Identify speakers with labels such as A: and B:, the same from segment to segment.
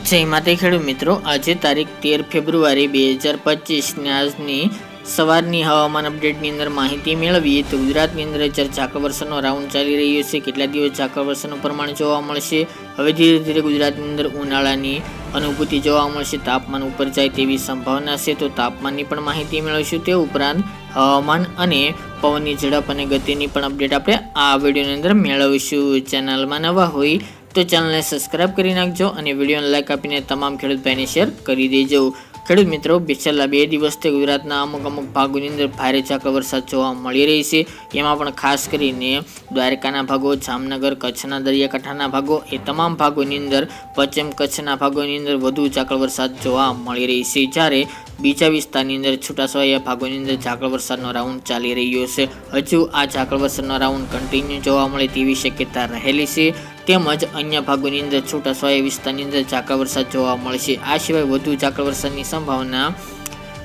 A: જય માતા ખેડૂત મિત્રો, આજે તારીખ 13 ફેબ્રુઆરી 2025 આજની સવારની હવામાન અપડેટની અંદર માહિતી મેળવીએ તો ગુજરાતની અંદર ઝાકળ વરસાદનો રાઉન્ડ ચાલી રહ્યો છે. કેટલા દિવસ ઝાકળ વરસાદનું પ્રમાણ જોવા મળશે. હવે ધીરે ધીરે ગુજરાતની અંદર ઉનાળાની અનુભૂતિ જોવા મળશે. તાપમાન ઉપર જાય તેવી સંભાવના છે, તો તાપમાનની પણ માહિતી મેળવીશું. તે ઉપરાંત હવામાન અને પવનની ઝડપ અને ગતિની પણ અપડેટ આપણે આ વિડીયોની અંદર મેળવીશું. ચેનલમાં નવા હોય તો ચેનલને સબસ્ક્રાઇબ કરી નાખજો અને વિડીયોને લાઈક આપીને તમામ ખેડૂત ભાઈને શેર કરી દેજો. ખેડૂત મિત્રો, છેલ્લા 2 દિવસથી ગુજરાતના અમુક ભાગોની અંદર ભારે ઝાકળ વરસાદ જોવા મળી રહી છે. એમાં પણ ખાસ કરીને દ્વારકાના ભાગો, જામનગર, કચ્છના દરિયાકાંઠાના ભાગો, એ તમામ ભાગોની અંદર, પશ્ચિમ કચ્છના ભાગોની અંદર વધુ ઝાકળ વરસાદ જોવા મળી રહી છે. જ્યારે બીજા વિસ્તારની અંદર છૂટાછવાયા ભાગોની અંદર ઝાકળ વરસાદનો રાઉન્ડ ચાલી રહ્યો છે. હજુ આ ઝાકળ વરસાદનો રાઉન્ડ કન્ટિન્યુ જોવા મળે તેવી શક્યતા રહેલી છે. તેમજ અન્ય ભાગોની અંદર છૂટાછવાયા વિસ્તારની અંદર ઝાકળ વરસાદ જોવા મળશે. આ સિવાય વધુ ઝાકળ વરસાદની સંભાવના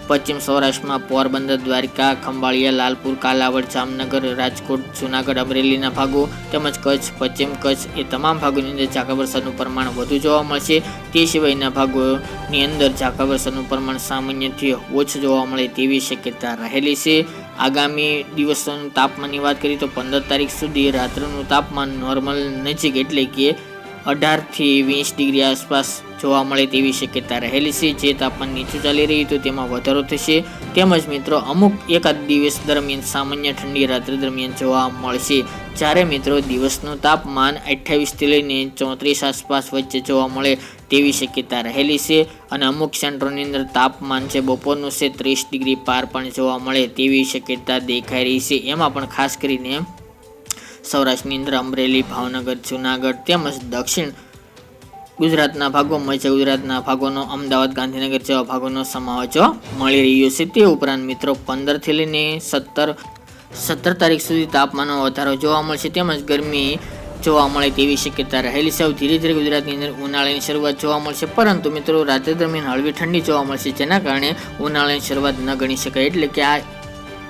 A: પશ્ચિમ સૌરાષ્ટ્રમાં પોરબંદર, દ્વારકા, ખંભાળિયા, લાલપુર, કાલાવડ, જામનગર, રાજકોટ, જૂનાગઢ, અમરેલીના ભાગો તેમજ કચ્છ, પશ્ચિમ કચ્છ, એ તમામ ભાગોની અંદર ઝાકળ વરસાદનું પ્રમાણ વધુ જોવા મળશે. તે સિવાયના ભાગોની અંદર ઝાકળ વરસાદનું પ્રમાણ સામાન્યથી ઓછું જોવા મળે તેવી શક્યતા રહેલી છે. આગામી દિવસોનું તાપમાનની વાત કરીએ તો 15 તારીખ સુધી રાત્રિનું તાપમાન નોર્મલ નજીક એટલે કે 18 થી 20 ડિગ્રી આસપાસ જોવા મળે તેવી શક્યતા રહેલી છે. જે તાપમાન નીચું ચાલી રહ્યું હતું તેમાં વધારો થશે. તેમજ મિત્રો અમુક એકાદ દિવસ દરમિયાન સામાન્ય ઠંડી રાત્રિ દરમિયાન જોવા મળશે. જ્યારે મિત્રો દિવસનું તાપમાન 28 થી લઈને 34 આસપાસ વચ્ચે જોવા મળે તેવી શક્યતા રહેલી છે. અને અમુક સેન્ટરોની અંદર તાપમાન છે બપોરનું છે 30 ડિગ્રી પાર પણ જોવા મળે તેવી શક્યતા દેખાઈ રહી છે. એમાં પણ ખાસ કરીને સૌરાષ્ટ્રની અંદર અમરેલી, ભાવનગર, જૂનાગઢ તેમજ દક્ષિણ ગુજરાતના ભાગો, મધ્ય ગુજરાતના ભાગોનો, અમદાવાદ, ગાંધીનગર જેવા ભાગોનો સમાવેશ મળી રહ્યો છે. તે ઉપરાંત મિત્રો 15 થી લઈને 17 તારીખ સુધી તાપમાનમાં વધારો જોવા મળશે. તેમજ ગરમી જોવા મળે તેવી શક્યતા રહેલી છે. ધીરે ધીરે ગુજરાતની અંદર ઉનાળાની શરૂઆત જોવા મળશે, પરંતુ મિત્રો રાત્રિ દરમિયાન હળવી ઠંડી જોવા મળશે, જેના કારણે ઉનાળાની શરૂઆત ન ગણી શકાય. એટલે કે આ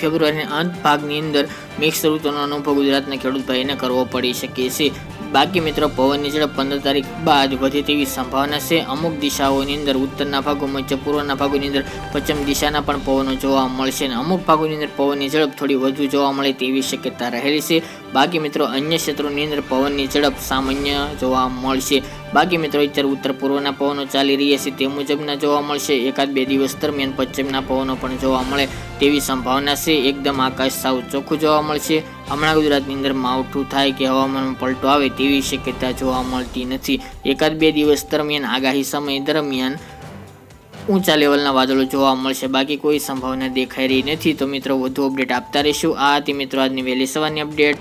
A: ફેબ્રુઆરીના અંત ભાગની અંદર મિક્સ ઋતુનો અનુભવ ગુજરાતના ખેડૂત ભાઈને કરવો પડી શકે છે. બાકી મિત્રો પવનની ઝડપ 15 તારીખ બાદ વધે તેવી સંભાવના છે. અમુક દિશાઓની અંદર ઉત્તરના ભાગો, મધ્ય પૂર્વના ભાગોની અંદર પશ્ચિમ દિશાના પણ પવનો જોવા મળશે અને અમુક ભાગોની અંદર પવનની ઝડપ થોડી વધુ જોવા મળે તેવી શક્યતા રહેલી છે. બાકી મિત્રો અન્ય ક્ષેત્રોની અંદર પવનની ઝડપ સામાન્ય જોવા મળશે. બાકી મિત્રો અત્યારે ઉત્તર પૂર્વના પવનો ચાલી રહ્યા છે તે મુજબના જોવા મળશે. એકાદ 2 દિવસ દરમિયાન પશ્ચિમના પવનો પણ જોવા મળે તેવી સંભાવના છે. એકદમ આકાશ સાવ ચોખ્ખું જોવા મળશે. હમણાં ગુજરાતની અંદર માવઠું થાય કે હવામાનમાં પલટો આવે તેવી શક્યતા જોવા મળતી નથી. એકાદ 2 દિવસ દરમિયાન આગાહી સમય દરમિયાન ઊંચા લેવલના વાદળો જોવા મળશે. બાકી કોઈ સંભાવના દેખાઈ રહી નથી. તો મિત્રો વધુ અપડેટ આપતા રહીશું. આ હતી મિત્રો આજની વહેલી સવારની અપડેટ.